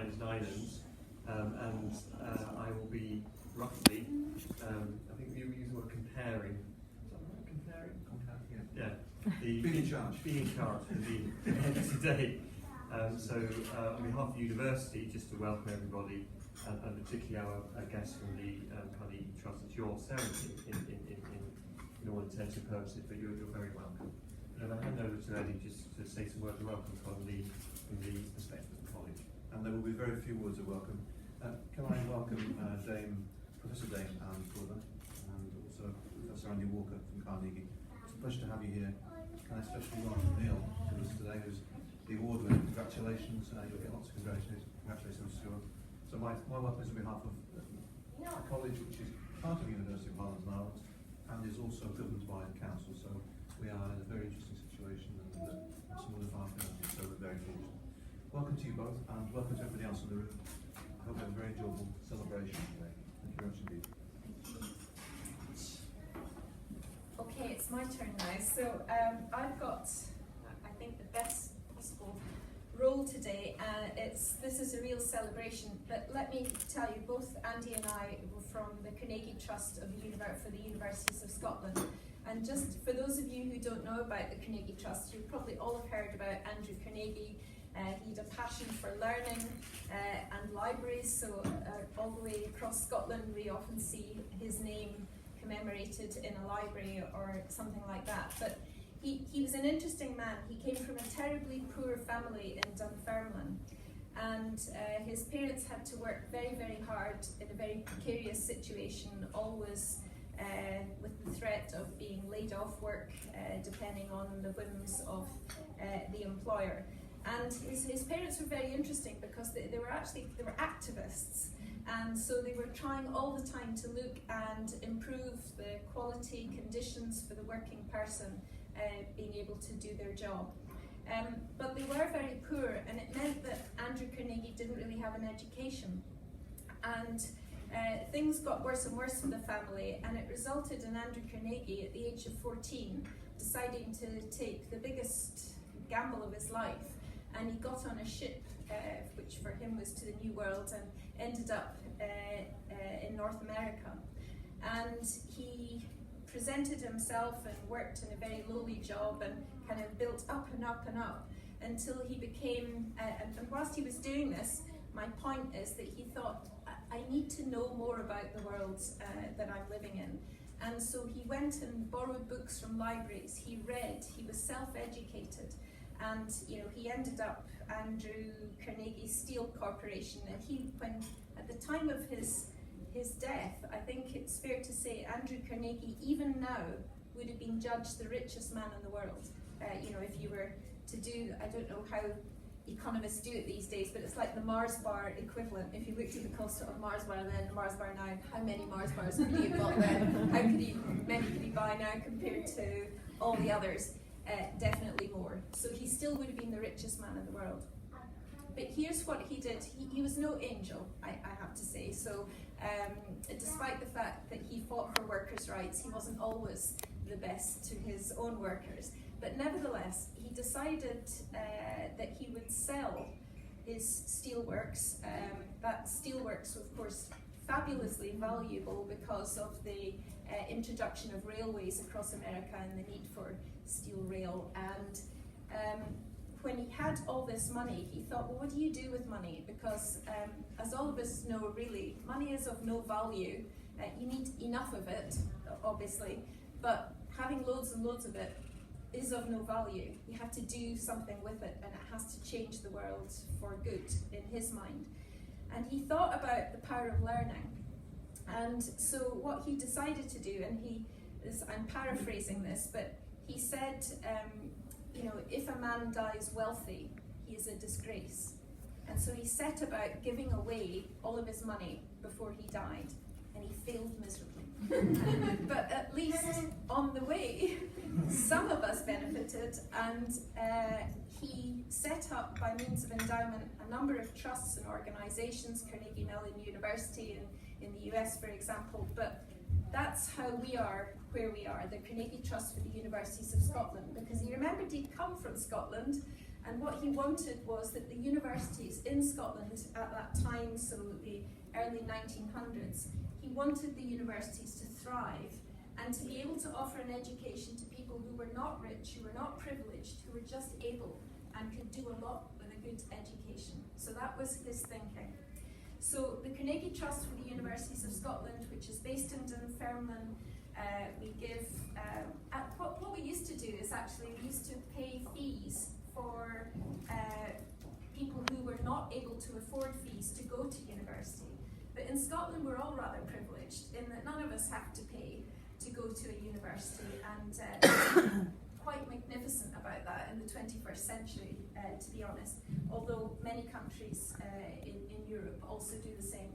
His Islands, and I will be roughly, I think you use the word comparing. Is that right? Comparing? Yeah. Being in charge. Being in charge for the event today. So on behalf of the university, just to welcome everybody, and particularly our guests from the Carnegie Trust, it's your ceremony in all intents and purposes, but you're very welcome. And I hand over to Eddie just to say some words of welcome from the perspective of the college. And there will be very few words of welcome. Can I welcome Professor Dame Anne Corver, and also Professor Andy Walker from Carnegie. It's a pleasure to have you here. And I especially welcome Neil to us today, who's the award winner. Congratulations. You'll get lots of congratulations to you. So my welcome is on behalf of the college, which is part of the University of Highlands and Islands, and is also governed by the council. So we are in a very interesting situation, and some of the far so we're very fortunate. Welcome to you both, and welcome to everybody else in the room. I hope you have a very enjoyable celebration today. Thank you very much indeed. Okay, it's my turn now. So I've got, I think, the best possible role today. This is a real celebration. But let me tell you, both Andy and I were from the Carnegie Trust for the Universities of Scotland. And just for those of you who don't know about the Carnegie Trust, you probably all have heard about Andrew Carnegie. He had a passion for learning and libraries. So all the way across Scotland, we often see his name commemorated in a library or something like that. But he was an interesting man. He came from a terribly poor family in Dunfermline, and his parents had to work very, very hard in a very precarious situation, always with the threat of being laid off work, depending on the whims of the employer. And his parents were very interesting because they were activists. And so they were trying all the time to look and improve the quality conditions for the working person being able to do their job. But they were very poor, and it meant that Andrew Carnegie didn't really have an education. And things got worse and worse for the family, and it resulted in Andrew Carnegie, at the age of 14, deciding to take the biggest gamble of his life. And he got on a ship, which for him was to the New World, and ended up in North America. And he presented himself and worked in a very lowly job and kind of built up and up and up until he became, and whilst he was doing this, my point is that he thought, I need to know more about the world that I'm living in. And so he went and borrowed books from libraries, he read, he was self-educated. And he ended up Andrew Carnegie Steel Corporation, and when at the time of his death, I think it's fair to say Andrew Carnegie, even now, would have been judged the richest man in the world. If you were to do, I don't know how economists do it these days, but it's like the Mars bar equivalent. If you looked at the cost of a Mars bar then, a Mars bar now, how many Mars bars could he have got then? How many could he buy now compared to all the others? Definitely more. So he still would have been the richest man in the world. But here's what he did. He was no angel, I have to say. So despite the fact that he fought for workers' rights, he wasn't always the best to his own workers. But nevertheless, he decided that he would sell his steelworks. That steelworks, of course, fabulously valuable because of the introduction of railways across America and the need for steel rail. And when he had all this money, he thought, well, what do you do with money? Because as all of us know, really, money is of no value. You need enough of it, obviously, but having loads and loads of it is of no value. You have to do something with it, and it has to change the world for good, in his mind. And he thought about the power of learning. And so what he decided to do, and I'm paraphrasing this, but he said, if a man dies wealthy, he is a disgrace. And so he set about giving away all of his money before he died, and he failed miserably. But at least on the way, some of us benefited, and he set up, by means of endowment, a number of trusts and organisations, Carnegie Mellon University in the US, for example. But that's how we are where we are, the Carnegie Trust for the Universities of Scotland, because he remembered he'd come from Scotland, And what he wanted was that the universities in Scotland at that time, so the early 1900s, he wanted the universities to thrive and to be able to offer an education to people who were not rich, who were not privileged, who were just able and could do a lot with a good education. So that was his thinking. So the Carnegie Trust for the Universities of Scotland, which is based in Dunfermline, we give, what we used to do is actually we used to pay fees for people who were not able to afford fees to go to university. But in Scotland we're all rather privileged in that none of us have to pay to go to a university, and quite magnificent about that in the 21st century, to be honest, although many countries in Europe also do the same.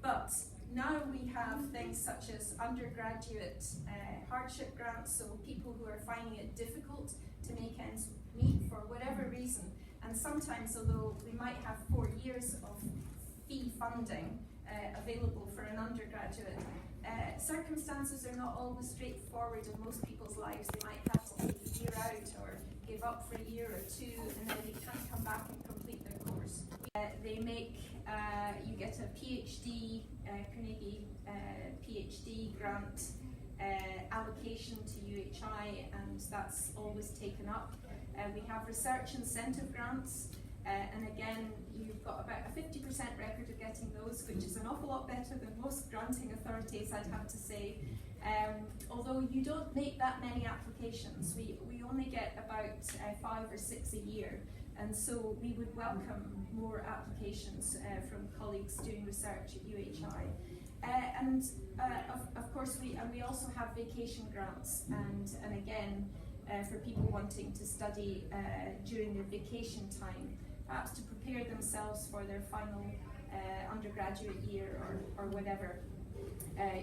But now we have things such as undergraduate hardship grants, so people who are finding it difficult to make ends meet for whatever reason, and sometimes, although we might have 4 years of fee funding available for an undergraduate, circumstances are not always straightforward in most people's lives. They might have to take a year out or give up for a year or two, and then they can't come back and complete their course. They make, you get a PhD, Carnegie PhD grant allocation to UHI, and that's always taken up. We have research incentive grants, and again, you've got about a 50% record of getting those, which is an awful lot better than most granting authorities, I'd have to say. Although you don't make that many applications, we only get about 5 or 6 a year, and so we would welcome more applications from colleagues doing research at UHI. Of course, we also have vacation grants, and again, for people wanting to study during their vacation time, perhaps to prepare themselves for their final undergraduate year or whatever.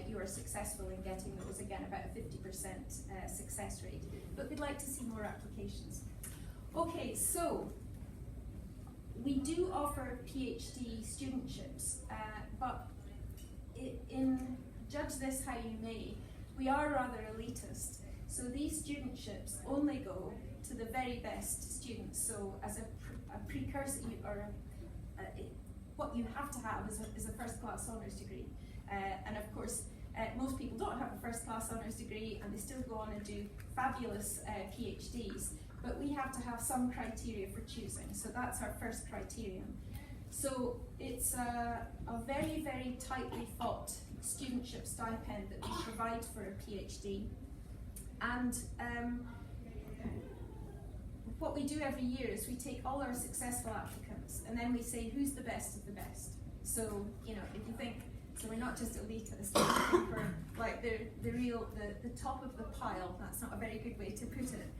You are successful in getting those, again about a 50% success rate, but we'd like to see more applications. Okay, so we do offer PhD studentships, but in judge this how you may, we are rather elitist. So these studentships only go to the very best students. So as a precursor, or what you have to have is a first-class honours degree. And of course, most people don't have a first-class honours degree, and they still go on and do fabulous PhDs. But we have to have some criteria for choosing. So that's our first criterion. So it's a very, very tightly fought studentship stipend that we provide for a PhD. And what we do every year is we take all our successful applicants and then we say who's the best of the best. So, you know, if you think, so we're not just elitists, we're like the top of the pile. That's not a very good way to put it.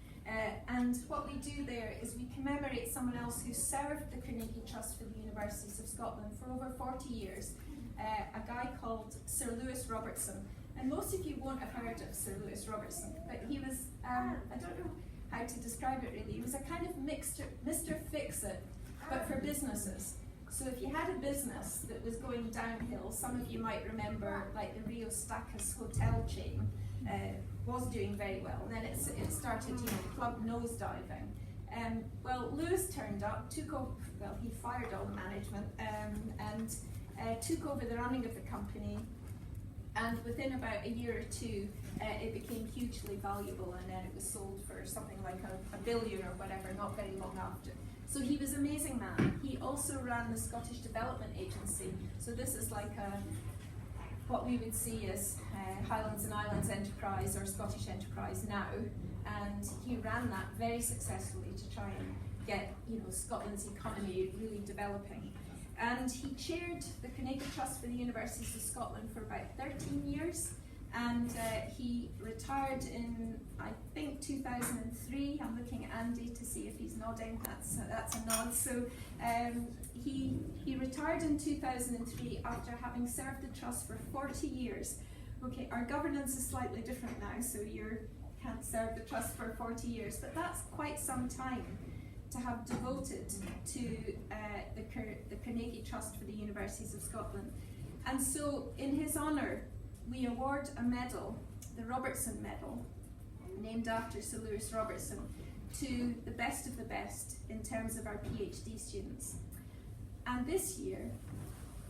And what we do there is we commemorate someone else who served the Carnegie Trust for the Universities of Scotland for over 40 years, a guy called Sir Lewis Robertson. And most of you won't have heard of Sir Lewis Robertson, but he was, I don't know how to describe it really, he was a kind of Mr. Fix-It, but for businesses. So if you had a business that was going downhill, some of you might remember like the Rio Stacus hotel chain was doing very well, and then it started, you know, plug nosediving. Well, Lewis turned up, took over, well, he fired all the management and took over the running of the company. And within about a year or two, it became hugely valuable, and then it was sold for something like a billion or whatever, not very long after. So he was an amazing man. He also ran the Scottish Development Agency. So this is like what we would see as Highlands and Islands Enterprise or Scottish Enterprise now. And he ran that very successfully to try and get, you know, Scotland's economy really developing. And he chaired the Carnegie Trust for the Universities of Scotland for about 13 years. And he retired in, I think, 2003. I'm looking at Andy to see if he's nodding. That's a nod. So he retired in 2003 after having served the trust for 40 years. Okay, our governance is slightly different now, so you can't serve the trust for 40 years, but that's quite some time to have devoted to the Carnegie Trust for the Universities of Scotland. And so in his honour, we award a medal, the Robertson Medal, named after Sir Lewis Robertson, to the best of the best in terms of our PhD students. And this year,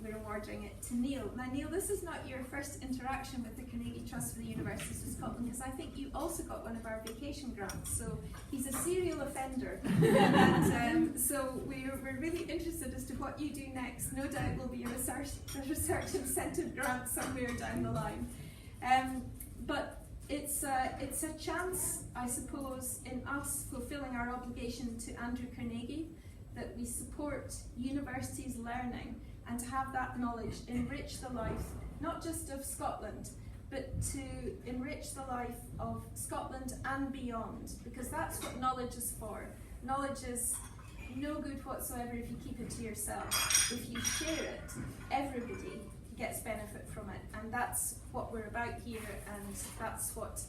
we're awarding it to Neil. Now Neil, this is not your first interaction with the Carnegie Trust for the Universities of Scotland, because I think you also got one of our vacation grants, so he's a serial offender. And so we're really interested as to what you do next. No doubt will be a research incentive grant somewhere down the line. But it's a chance, I suppose, in us fulfilling our obligation to Andrew Carnegie, that we support universities' learning and to have that knowledge enrich the life, not just of Scotland, but to enrich the life of Scotland and beyond, because that's what knowledge is for. Knowledge is no good whatsoever if you keep it to yourself. If you share it, everybody gets benefit from it, and that's what we're about here, and that's what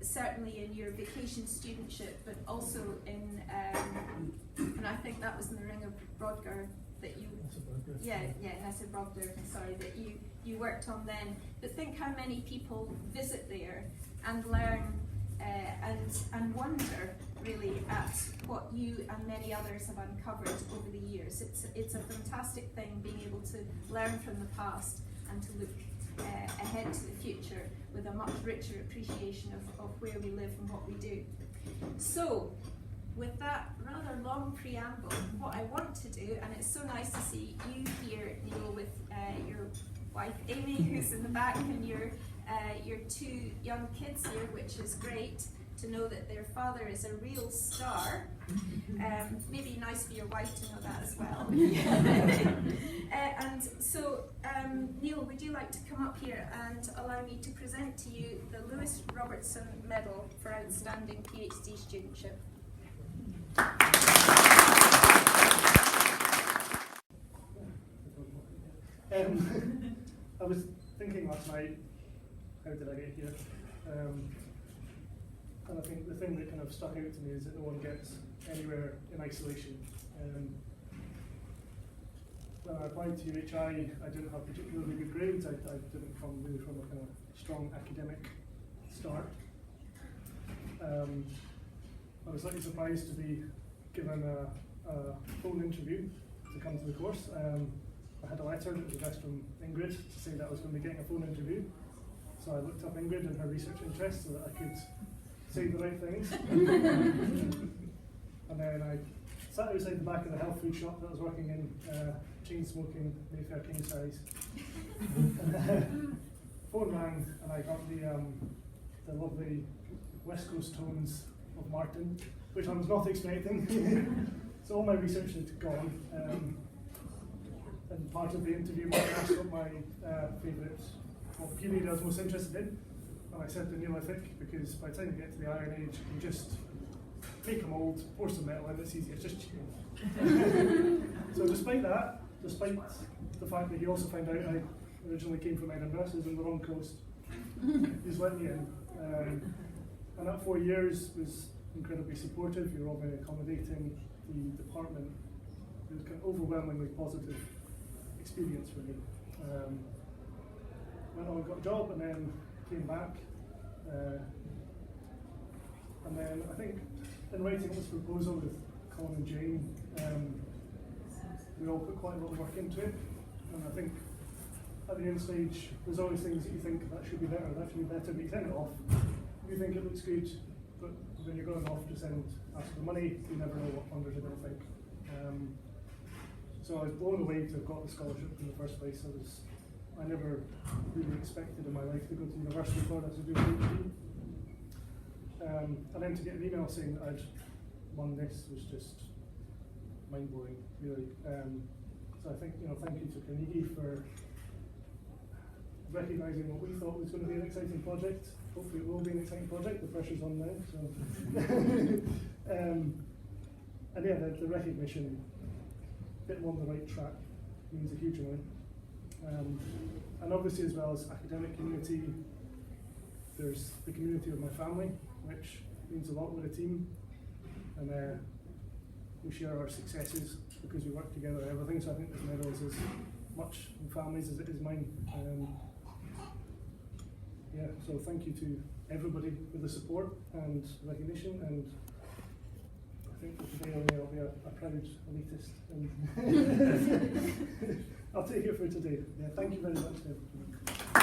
certainly in your vacation studentship, but also in, and I think that was in the Ring of Brodgar that you, Nessa Brodgar, sorry, that you worked on then. But think how many people visit there and learn and wonder really at what you and many others have uncovered over the years. It's a fantastic thing being able to learn from the past and to look ahead to the future with a much richer appreciation of where we live and what we do. So, with that rather long preamble, what I want to do, and it's so nice to see you here, Neil, with your wife Amy, who's in the back, and your two young kids here, which is great to know that their father is a real star. Maybe nice for your wife to know that as well. And so, Neil, would you like to come up here and allow me to present to you the Lewis Robertson Medal for Outstanding PhD Studentship? I was thinking last night, how did I get here? And I think the thing that kind of stuck out to me is that no one gets anywhere in isolation. When I applied to UHI, I didn't have particularly good grades. I didn't come really from a kind of strong academic start. I was slightly surprised to be given a phone interview to come to the course. I had a letter that was addressed from Ingrid to say that I was going to be getting a phone interview. So I looked up Ingrid and her research interests so that I could say the right things. And then I sat outside the back of the health food shop that I was working in, chain smoking, Mayfair king size. And phone rang and I got the lovely West Coast tones of Martin, which I was not expecting. So all my research had gone. And part of the interview, Martin asked what my favourite, what period I was most interested in. And I said the Neolithic, because by the time you get to the Iron Age, you can just make a mould, pour some metal in, it's easy, it's just cheap. So despite that, despite the fact that he also found out I originally came from Edinburgh, so it was on the wrong coast, he's let me in. And that 4 years was incredibly supportive. You were all very accommodating. The department, it was kind of overwhelmingly positive experience for me. Went on and got a job and then came back. And then I think in writing this proposal with Colin and Jane, we all put quite a lot of work into it. And I think at the end stage, there's always things that you think that should be better, but you send it off. You think it looks good, but when you're going off to ask for money, you never know what funders are going to think. So I was blown away to have got the scholarship in the first place. I never really expected in my life to go to university for that to do a PhD. And then to get an email saying that I'd won this was just mind-blowing, really. So I think, thank you to Carnegie for recognising what we thought was going to be an exciting project. Hopefully it will be an exciting project, the pressure's on now. So. And yeah, the recognition, a bit more on the right track, means a huge amount. And obviously as well as academic community, there's the community of my family, which means a lot with a team. And we share our successes because we work together and everything, so I think this medal is as much in families as it is mine. Yeah, so thank you to everybody for the support and recognition, and think for today only I'll be a proud elitist. And I'll take it for today. Yeah, thank you very much, everybody.